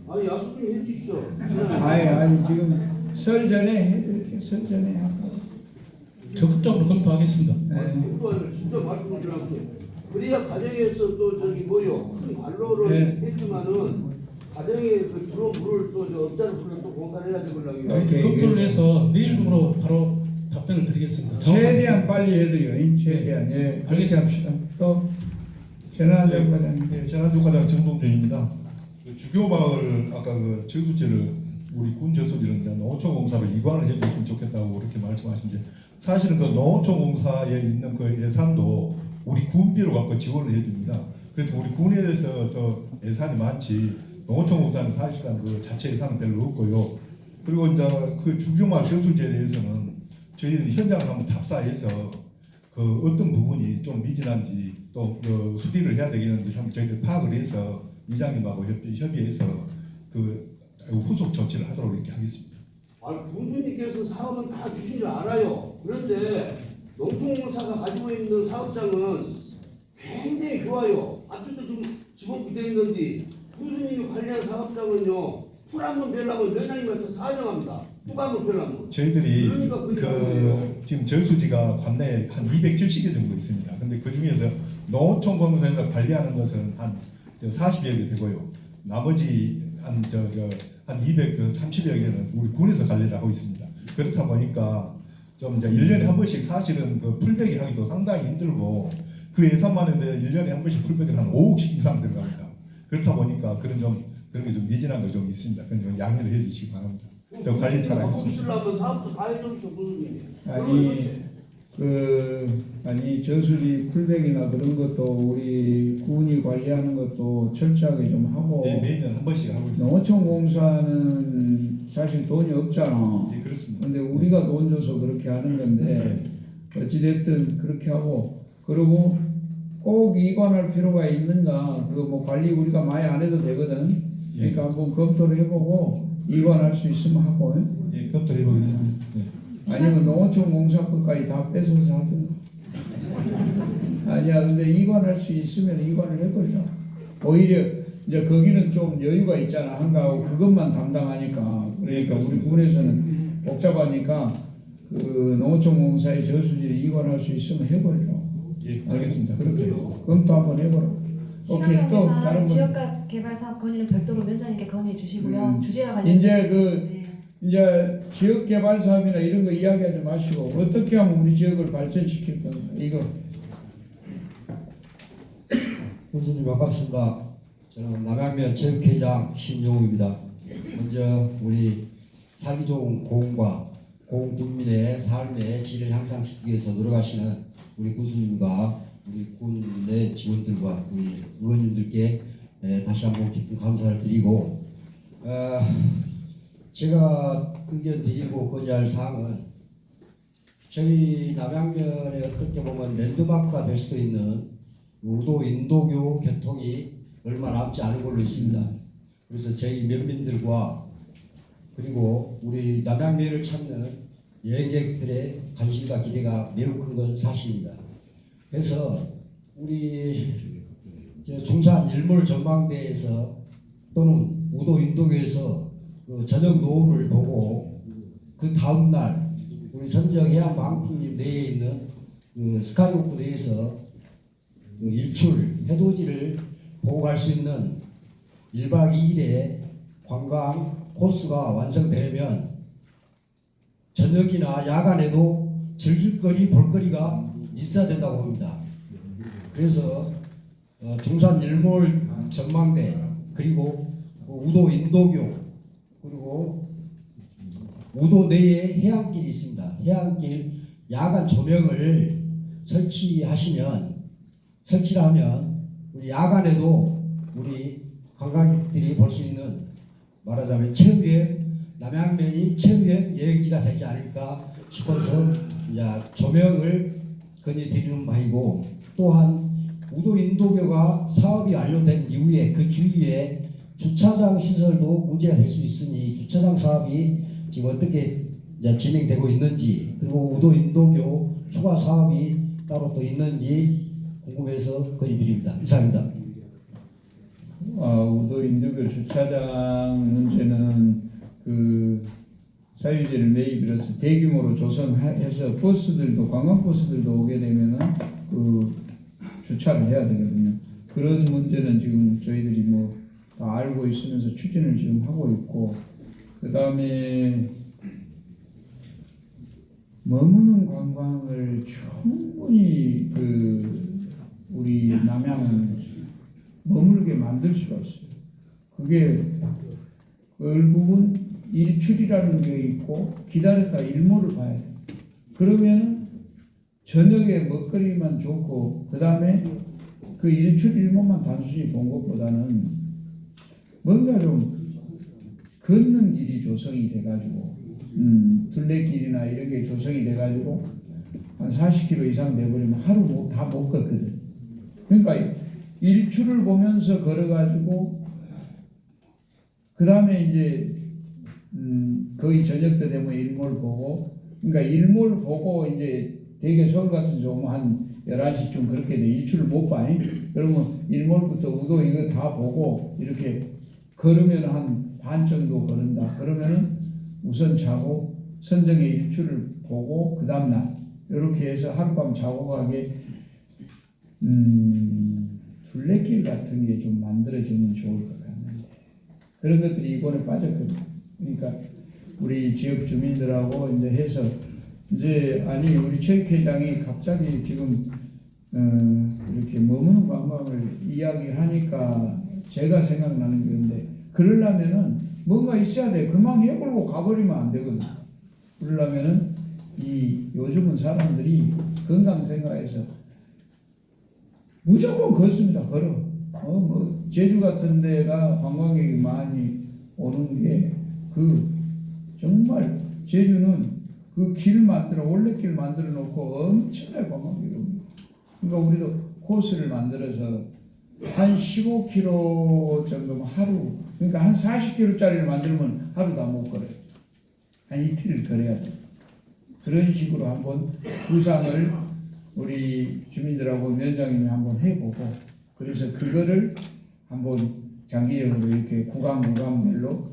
Speaker 5: 아니 약속 좀 해주십시오.
Speaker 1: 아니 지금 설 전에 해드릴게요. 설 전에 할까?
Speaker 10: 적극적으로 검토하겠습니다.
Speaker 5: 이거 진짜 말씀을 드렸는데 그래야 가정에서 또 큰 관로를 했지만은 가정에 들어온 물을 또 업자를 불러 또 공사를 해야 되거든요.
Speaker 10: 검토를 해서 내일 중으로 바로 답변을 드리겠습니다.
Speaker 1: 최대한 빨리 해드려요. 최대한. 예, 알겠습니다. 또 재난안전과장.
Speaker 11: 네, 재난안전과장 정동준입니다. 주교마을 아까 저수지를 우리 군 저수지를 농어촌공사로 이관을 해줬으면 좋겠다고 그렇게 말씀하신데 사실은 농어촌공사에 있는 예산도 우리 군비로 갖고 지원을 해줍니다. 그래서 우리 군에서 더 예산이 많지 농어촌공사는 사실상 자체 예산은 별로 없고요. 그리고 이제 주교마을 저수지에 대해서는 저희들이 현장을 한번 답사해서 어떤 부분이 좀 미진한지 또 수리를 해야 되겠는지 한번 저희들 파악을 해서 이장님하고 협의해서 후속 조치를 하도록 이렇게 하겠습니다.
Speaker 5: 군수님께서 사업은 다 주신 줄 알아요. 그런데 농촌공사가 가지고 있는 사업장은 굉장히 좋아요. 아직도 지금 15분 돼 있는데 군수님이 관리한 사업장은요 풀 한번 빼려면 면장님한테 사정합니다. 뚝 한번 빼려면.
Speaker 11: 저희들이
Speaker 5: 그러니까 그게
Speaker 11: 지금 저수지가 관내에 한 270개 정도 있습니다. 근데 그 중에서 농어촌 공사에서 관리하는 것은 한 40여 개 되고요. 나머지 한 230여 개는 우리 군에서 관리를 하고 있습니다. 그렇다 보니까 좀 이제 1년에 한 번씩 사실은 그 풀베기 하기도 상당히 힘들고 그 예산만 해도 1년에 한 번씩 풀베기는 한 5억씩 이상 들어갑니다. 그렇다 보니까 그런 게 좀 미진한 거 좀 있습니다. 그건 좀 양해를 해주시기 바랍니다. 저 관리 잘 하겠습니다.
Speaker 5: 쓰려면 사업도 다 해주십시오, 군수님이.
Speaker 1: 아니 저수지 풀백이나 그런 것도 우리 군이 관리하는 것도 철저하게 좀 하고.
Speaker 11: 네, 매년 한 번씩 하고 있습니다.
Speaker 1: 농어촌 공사는 사실 돈이 없잖아.
Speaker 11: 네, 그렇습니다.
Speaker 1: 근데 우리가 돈 줘서 그렇게 하는 건데 어찌됐든 그렇게 하고, 그리고 꼭 이관할 필요가 있는가, 그 뭐 관리 우리가 많이 안 해도 되거든. 그러니까 한번 검토를 해보고 이관할 수 있으면 하고.
Speaker 11: 예, 검토를 해보겠습니다. 네.
Speaker 1: 아니면 농어촌 공사 것까지 다 뺏어서 하든가. 아니야, 근데 이관할 수 있으면 이관을 해버리자. 오히려 이제 거기는 좀 여유가 있잖아, 한가하고 그것만 담당하니까. 그러니까 우리 군에서는 복잡하니까 그 농어촌 공사의 저수지를 이관할 수 있으면 해버리자.
Speaker 11: 예, 알겠습니다.
Speaker 1: 그렇게 해서 검토 한번 해보라. 오케이, 또 다른
Speaker 4: 시간관계상
Speaker 1: 분.
Speaker 4: 지역각 개발 사업 건의는 별도로 면장님께 건의해 주시고요. 주제와 관련
Speaker 1: 이제 이제 지역 개발 사업이나 이런 거 이야기하지 마시고 어떻게 하면 우리 지역을 발전시킬 건가, 이거.
Speaker 12: 군수님 반갑습니다. 저는 남양면 체육회장 신용우입니다. 먼저 우리 살기 좋은 고흥과 고흥 국민의 삶의 질을 향상시키기 위해서 노력하시는 우리 군수님과 우리 군의 직원들과 우리 의원님들께 다시 한번 깊은 감사를 드리고, 제가 의견 드리고 거주할 사항은 저희 남양면에 어떻게 보면 랜드마크가 될 수도 있는 우도 인도교 교통이 얼마 남지 않은 걸로 있습니다. 그래서 저희 면민들과 그리고 우리 남양면을 찾는 여행객들의 관심과 기대가 매우 큰 건 사실입니다. 그래서 우리 중산 일몰 전망대에서 또는 우도 인도교에서 그 저녁 노을을 보고 그 다음 날 우리 선정해양망풍림 내에 있는 그 스카이워크 내에서 그 일출 해돋이를 보고 갈 수 있는 1박 2일의 관광 코스가 완성되면 저녁이나 야간에도 즐길거리 볼거리가 있어야 된다고 봅니다. 그래서 중산 일몰 전망대, 그리고 우도 인도교, 그리고 우도 내에 해안길이 있습니다. 해안길 야간 조명을 설치를 하면 우리 야간에도 우리 관광객들이 볼 수 있는, 말하자면 남양면이 체류의 여행지가 되지 않을까 싶어서 이제 조명을 건의드리는 바이고, 또한 우도 인도교가 사업이 완료된 이후에 그 주위에 주차장 시설도 문제가 될 수 있으니 주차장 사업이 지금 어떻게 이제 진행되고 있는지, 그리고 우도 인도교 추가 사업이 따로 또 있는지 궁금해서 건의드립니다. 이상입니다.
Speaker 1: 우도 인도교 주차장 문제는 그 사유지를 매입해서 대규모로 조성해서 버스들도, 관광버스들도 오게 되면은 그 주차를 해야 되거든요. 그런 문제는 지금 저희들이 뭐 다 알고 있으면서 추진을 지금 하고 있고, 그 다음에 머무는 관광을 충분히 그 우리 남양은 머물게 만들 수가 있어요. 그게 결국은 일출이라는 게 있고 기다렸다 일몰을 봐야 돼. 그러면 저녁에 먹거리만 좋고 그 다음에 그 일출 일몰만 단순히 본 것보다는 뭔가 좀 걷는 길이 조성이 돼가지고 둘레길이나 이런 게 조성이 돼가지고 한 40km 이상 돼버리면 하루 다 못 걷거든. 그러니까 일출을 보면서 걸어가지고 그 다음에 이제 거의 저녁 때 되면 일몰 보고, 그러니까 일몰 보고 이제 대개 서울 같은 경우 한 11시쯤 그렇게 돼 일출을 못 봐. 그러면 일몰부터 우도 이거 다 보고 이렇게 걸으면 한 반 정도 걸은다. 그러면은 우선 자고 선정의 일출을 보고 그 다음날 이렇게 해서 하룻밤 자고 가게 둘레길 같은 게 좀 만들어지면 좋을 것 같는데 그런 것들이 이번에 빠졌거든요. 그러니까 우리 지역 주민들하고 이제 해서 이제 아니 우리 체육회장이 갑자기 지금 이렇게 머무는 관광을 이야기하니까 제가 생각나는 건데 그러려면은 뭔가 있어야 돼. 그만 해버리고 가버리면 안 되거든. 그러려면은 이 요즘은 사람들이 건강 생각해서 무조건 걷습니다. 걸어. 뭐 제주 같은 데가 관광객이 많이 오는 게 정말 제주는 그 길 만들어 올레길 만들어 놓고 엄청나게 관광객이 옵니다. 그러니까 우리도 코스를 만들어서 한 15km 정도면 하루 그러니까 한 40km짜리를 만들면 하루 다 못 걸어요. 한 이틀을 걸어야 돼. 그런 식으로 한번 구상을 우리 주민들하고 위원장님이 한번 해보고 그래서 그거를 한번 장기적으로 이렇게 구간별로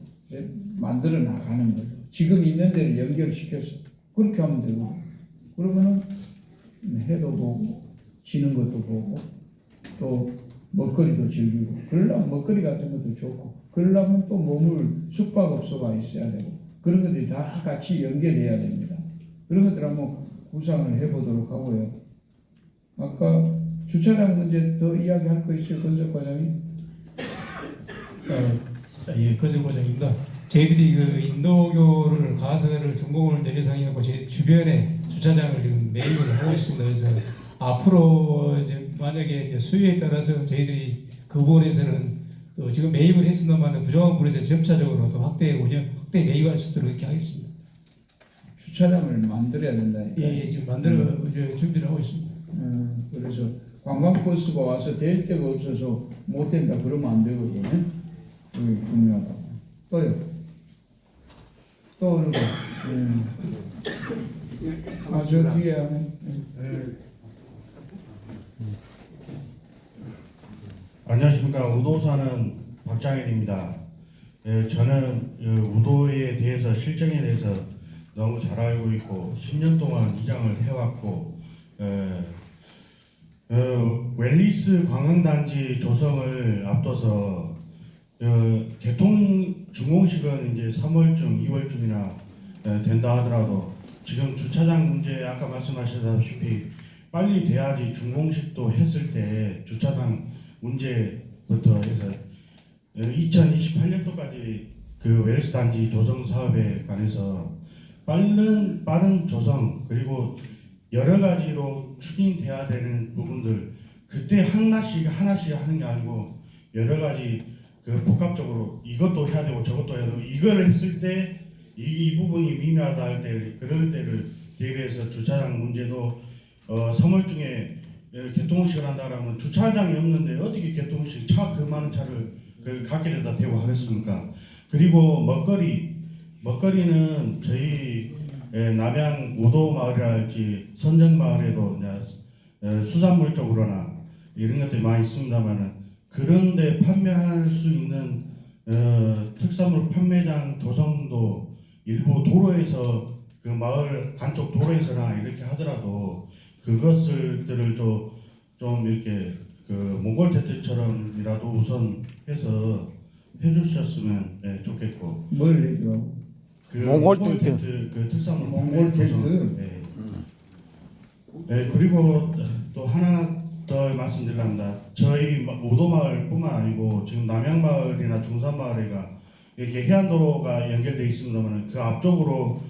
Speaker 1: 만들어 나가는 거죠. 지금 있는 데를 연결시켜서 그렇게 하면 되고 그러면은 해도 보고 지는 것도 보고 또 먹거리도 즐기고 그러려면 먹거리 같은 것도 좋고 그러려면 또 머물 숙박업소가 있어야 되고 그런 것들이 다 같이 연결돼야 됩니다. 그런 것들 한번 구상을 해보도록 하고요. 아까 주차장 문제 더 이야기할 거 있어요, 건설 과장님?
Speaker 8: 예, 건설 과장입니다. 저희들이 그 인도교를 가설을 전공을 내려상해갖고 제 주변에 주차장을 지금 매입을 하고 있습니다. 그래서 앞으로 이제 만약에 이제 수요에 따라서 저희들이 그 부분에서는 또 지금 매입을 했습니다만 부정한 부분에서 점차적으로 또 확대 매입할 수 있도록 이렇게 하겠습니다.
Speaker 1: 주차장을 만들어야 된다니까.
Speaker 8: 예, 지금 만들어 이제 준비를 하고 있습니다.
Speaker 1: 그래서 관광버스가 와서 될 데가 없어서 못 된다 그러면 안 되거든요. 그게 중요하다고. 또요. 또 어느 거? 저 뒤에 하면.
Speaker 13: 안녕하십니까. 우도 사는 박장현입니다. 저는 우도에 대해서 실정에 대해서 너무 잘 알고 있고 10년 동안 이장을 해왔고 웰리스 관광단지 조성을 앞둬서 개통 준공식은 이제 3월쯤 2월쯤이나 된다 하더라도 지금 주차장 문제 아까 말씀하셨다시피 빨리 돼야지 준공식도 했을 때 주차장 문제부터 해서 2028년도까지 그 웰리스 단지 조성 사업에 관해서 빠른 조성 그리고 여러 가지로 추진돼야 되는 부분들 그때 하나씩 하는 게 아니고 여러 가지 그 복합적으로 이것도 해야 되고 저것도 해야 되고 이거를 했을 때 이 부분이 미묘하다 할 때 그럴 때를 대비해서 주차장 문제도 3월 중에 개통식을 한다라면 주차장이 없는데 어떻게 개통식 그 많은 차를 갖게 되다 대고 하겠습니까? 그리고 먹거리는 저희 남양 우도 마을이랄지 선정 마을에도 수산물 쪽으로나 이런 것들이 많이 있습니다만은 그런데 판매할 수 있는 특산물 판매장 조성도 일부 도로에서 그 마을 안쪽 도로에서나 이렇게 하더라도 그것들을 좀 이렇게 그 몽골 텐트처럼이라도 우선 해서 해주셨으면 좋겠고.
Speaker 1: 뭘 해줘?
Speaker 13: 그 몽골 텐트 그 특산물
Speaker 1: 몽골 텐트.
Speaker 13: 네, 그리고 또 하나 더 말씀드리랍니다. 저희 우도마을뿐만 아니고 지금 남양마을이나 중산마을에가 이렇게 해안도로가 연결되어 있습니다만 그 앞쪽으로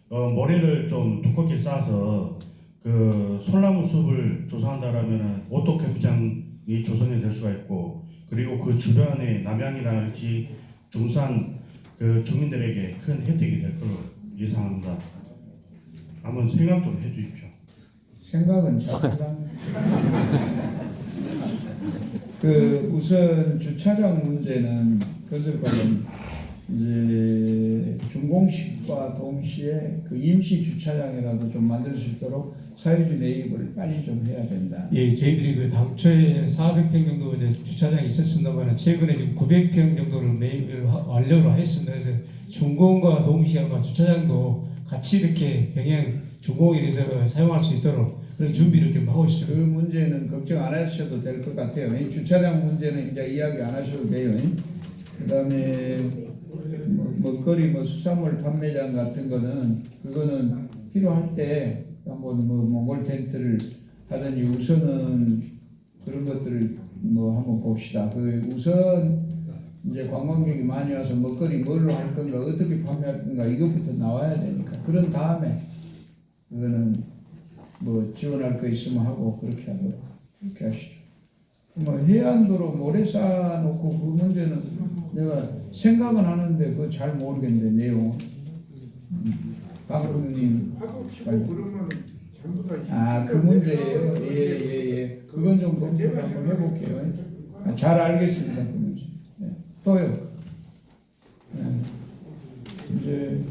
Speaker 13: 모래를 좀 두껍게 싸서 그 솔나무 숲을 조성한다라면 오토 캠핑장이 조성이 될 수가 있고 그리고 그 주변에 남양이랄지 중산 그 주민들에게 큰 혜택이 될 걸로 예상합니다. 한번 생각 좀 해주십시오.
Speaker 1: 생각은 잘하는. 우선 주차장 문제는 건설과는 이제 준공식과 동시에 그 임시 주차장이라도 좀 만들 수 있도록 사유지 내입을 빨리 좀 해야 된다.
Speaker 8: 예, 저희들이 그 당초에 400평 정도 이제 주차장이 있었습니다만 최근에 지금 900평 정도를 매입을 완료로 했습니다. 그래서 준공과 동시에 아마 주차장도 같이 이렇게 병행 준공이 돼서 사용할 수 있도록 그런 준비를 좀 하고
Speaker 1: 그
Speaker 8: 있습니다.
Speaker 1: 문제는 걱정 안 하셔도 될 것 같아요. 이 주차장 문제는 이제 이야기 안 하셔도 돼요. 그다음에 먹거리 수산물 판매장 같은 거는 그거는 필요할 때 한번 몽골 텐트를 하든지 우선은 그런 것들을 한번 봅시다. 그 우선 이제 관광객이 많이 와서 먹거리 뭘로 할 건가 어떻게 판매할 건가 이것부터 나와야 되니까 그런 다음에 그거는 지원할 거 있으면 하고 그렇게 하도록 그렇게 하시죠. 해안도로 모래 쌓아놓고 그 문제는 내가 생각은 하는데 그거 잘 모르겠는데 내용은. 강국님
Speaker 7: 그러면 전부 다
Speaker 1: 그 문제예요. 예. 그건 좀 검토를 한번 해볼게요. 잘 알겠습니다. 그 문제. 또요. 이제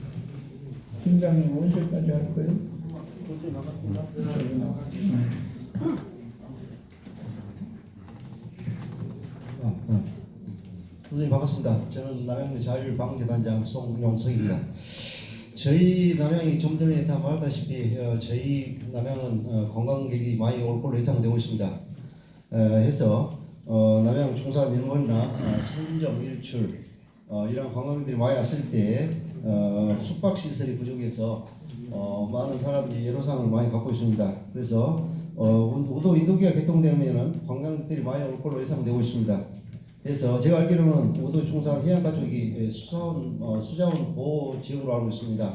Speaker 1: 팀장님 언제까지 할 거예요?
Speaker 12: 선생님 반갑습니다. 저는 남양주 자율방재단장 송용석입니다. 저희 남양이 좀 전에 다 말했다시피 저희 남양은 관광객이 많이 올 걸로 예상되고 있습니다. 해서 남양 중산 일몰이나 선정 일출 이런 관광객들이 많이 왔을 때 숙박시설이 부족해서 많은 사람들이 애로사항을 많이 갖고 있습니다. 그래서 우도 인도기가 개통되면 관광객들이 많이 올 걸로 예상되고 있습니다. 그래서 제가 알기로는 우도 중산 해안가 쪽이 수자원 보호 지역으로 알고 있습니다.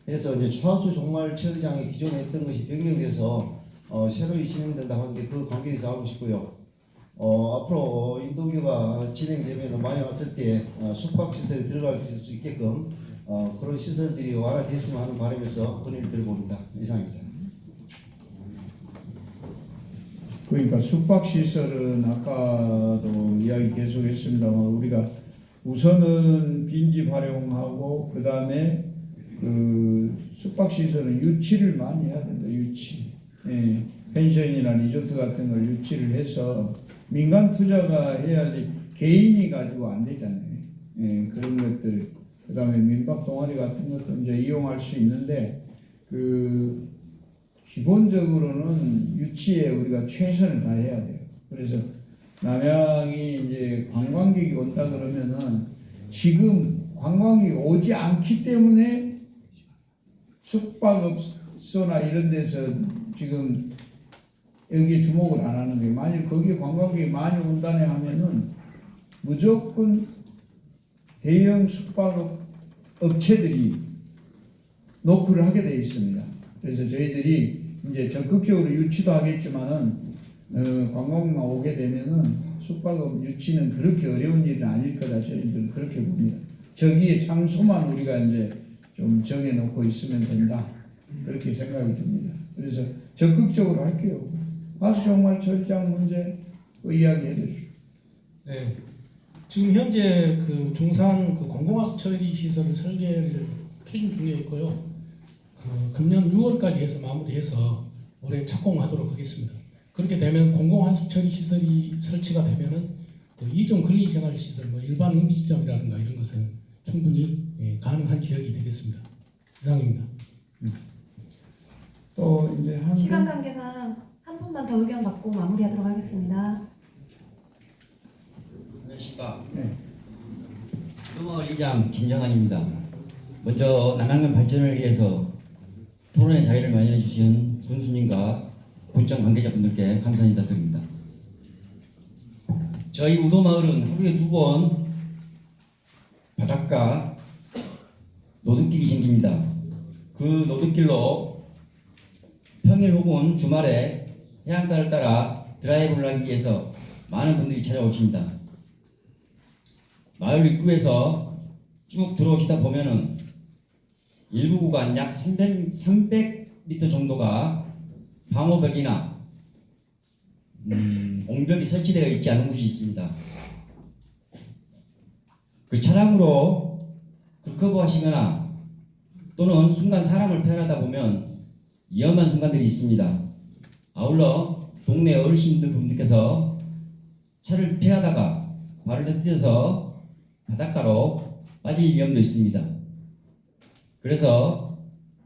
Speaker 12: 그래서 이제 추하수 종말 처리장이 기존에 했던 것이 변경돼서 새로이 진행된다 하는데 그 관계에서 알고 싶고요. 앞으로 인도교가 진행되면 많이 왔을 때 숙박시설에 들어갈 수 있게끔 그런 시설들이 완화됐으면 하는 바람에서 건의를 들고 옵니다. 이상입니다.
Speaker 1: 그러니까 숙박시설은 아까도 이야기 계속했습니다만 우리가 우선은 빈집 활용하고 그 다음에 그 숙박시설은 유치를 많이 해야 된다. 유치. 펜션이나 리조트 같은 걸 유치를 해서 민간 투자가 해야지 개인이 가지고 안 되잖아요. 그런 것들. 그 다음에 민박 동아리 같은 것도 이제 이용할 수 있는데 기본적으로는 유치에 우리가 최선을 다해야 돼요. 그래서 남양이 이제 관광객이 온다 그러면은 지금 관광객이 오지 않기 때문에 숙박업소나 이런 데서 지금 여기에 주목을 안 하는 게 만일 거기에 관광객이 많이 온다네 하면은 무조건 대형 숙박업 업체들이 노크를 하게 되어 있습니다. 그래서 저희들이 이제 적극적으로 유치도 하겠지만은 관광객만 오게 되면은 숙박업 유치는 그렇게 어려운 일은 아닐 거다 저희들은 그렇게 봅니다. 저기에 장소만 우리가 이제 좀 정해놓고 있으면 된다 그렇게 생각이 듭니다. 그래서 적극적으로 할게요. 하수 정말 철장 문제 이야기해 주시죠.
Speaker 10: 네. 지금 현재 그 중산 그 공공하수 처리 시설을 설계를 추진 중에 있고요. 금년 6월까지 해서 마무리해서 올해 착공하도록 하겠습니다. 그렇게 되면 공공하수 처리 시설이 설치가 되면은 이종 근린생활시설, 일반 음식점이라든가 이런 것은 충분히 가능한 지역이 되겠습니다. 이상입니다.
Speaker 1: 또 이제
Speaker 4: 시간 관계상 한 분만 더 의견 받고 마무리하도록 하겠습니다.
Speaker 14: 안녕하십니까. 수마을 이장 김정환입니다. 먼저 남양면 발전을 위해서 토론의 자리를 마련해 주신 군수님과 군청 관계자분들께 감사 인사드립니다. 저희 우도마을은 하루에 2번 바닷가 노드길이 생깁니다. 그 노드길로 평일 혹은 주말에 해안가를 따라 드라이브를 하기 위해서 많은 분들이 찾아오십니다. 마을 입구에서 쭉 들어오시다 보면은 일부 구간 약 300m 정도가 방호벽이나 옹벽이 설치되어 있지 않은 곳이 있습니다. 그 차량으로 급커브하시거나 또는 순간 사람을 패하다 보면 위험한 순간들이 있습니다. 아울러 동네 어르신들 분들께서 차를 피하다가 발을 흩어서 바닷가로 빠질 위험도 있습니다. 그래서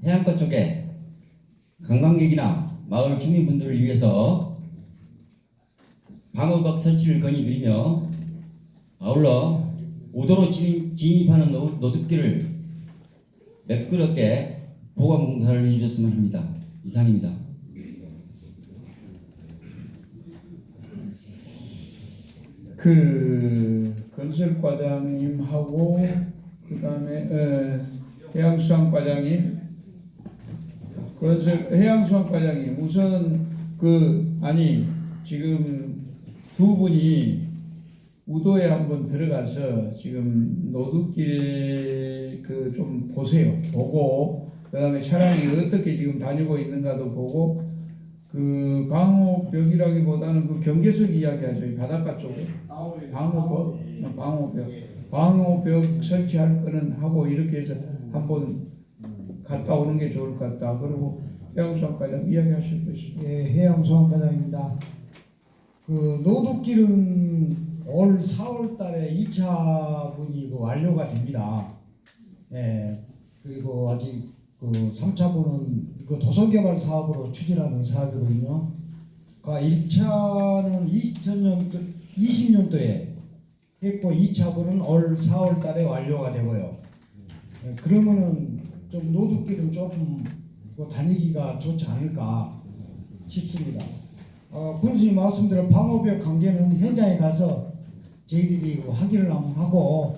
Speaker 14: 해안가 쪽에 관광객이나 마을 주민분들을 위해서 방어벽 설치를 건의드리며 아울러 우도로 진입하는 노드길을 매끄럽게 보강 공사를 해주셨으면 합니다. 이상입니다.
Speaker 1: 그 건설과장님하고 그다음에 해양수산과장님, 해양수산과장님 우선 지금 두 분이 우도에 한번 들어가서 지금 노드길 좀 보세요. 보고 그다음에 차량이 어떻게 지금 다니고 있는가도 보고 방호벽이라기보다는 경계석 이야기하죠. 바닷가 쪽에 방호벽 설치할 거는 하고 이렇게 해서 한번 갔다 오는 게 좋을 것 같다. 그리고 해양수산과장 이야기하실 거 있습니다.
Speaker 15: 예, 해양수산과장입니다. 노드길은 올 4월달에 2차분이 완료가 됩니다. 예, 그리고 아직 3차분은 도서개발 사업으로 추진하는 사업이거든요. 1차는 20년도에 했고 2차분은 올 4월달에 완료가 되고요. 예, 그러면은 좀 노드길은 조금 다니기가 좋지 않을까 싶습니다. 군수님 말씀대로 방호벽 관계는 현장에 가서 저희들이 확인을 한번 하고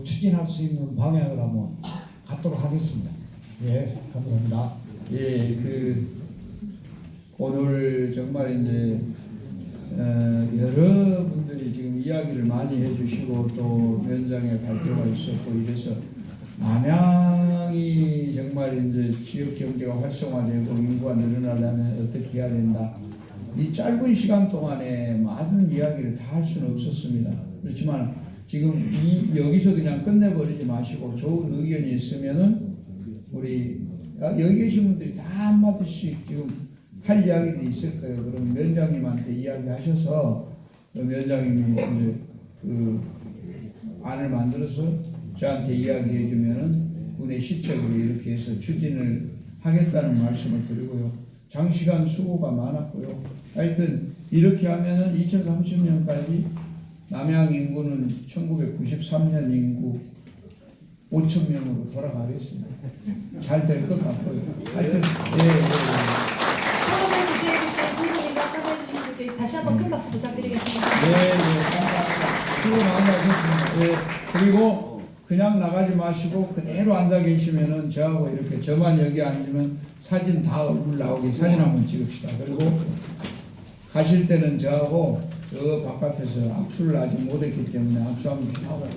Speaker 15: 추진할 수 있는 방향을 한번 갖도록 하겠습니다. 예, 감사합니다.
Speaker 1: 예, 오늘 정말 이제 여러분들이 지금 이야기를 많이 해주시고 또 현장에 발표가 있었고 이래서 남양이 정말 이제 지역 경제가 활성화되고 인구가 늘어나려면 어떻게 해야 된다. 이 짧은 시간 동안에 많은 이야기를 다 할 수는 없었습니다. 그렇지만 지금 여기서 그냥 끝내버리지 마시고 좋은 의견이 있으면은 우리 여기 계신 분들이 다 한마디씩 지금 할 이야기도 있을 거예요. 그럼 위원장님한테 이야기하셔서 위원장님이 이제 안을 만들어서 저한테 이야기해 주면은 군의 시책으로 이렇게 해서 추진을 하겠다는 말씀을 드리고요. 장시간 수고가 많았고요. 하여튼 이렇게 하면은 2030년까지 남양 인구는 1993년 인구 5,000명으로 돌아가겠습니다. 잘 될 것 같고요. 하여튼
Speaker 4: 토론을 주재해 주신 군수님과 참여해 주신 분께 다시 한번 큰 박수 부탁드리겠습니다.
Speaker 1: 감사합니다. 수고 많이 하셨습니다. 그리고 그냥 나가지 마시고 그대로 앉아 계시면은 저하고 이렇게 저만 여기 앉으면 사진 다 얼굴 나오게 사진 한번 찍읍시다. 그리고 가실 때는 저하고 저 바깥에서 악수를 아직 못했기 때문에 악수 한번 하고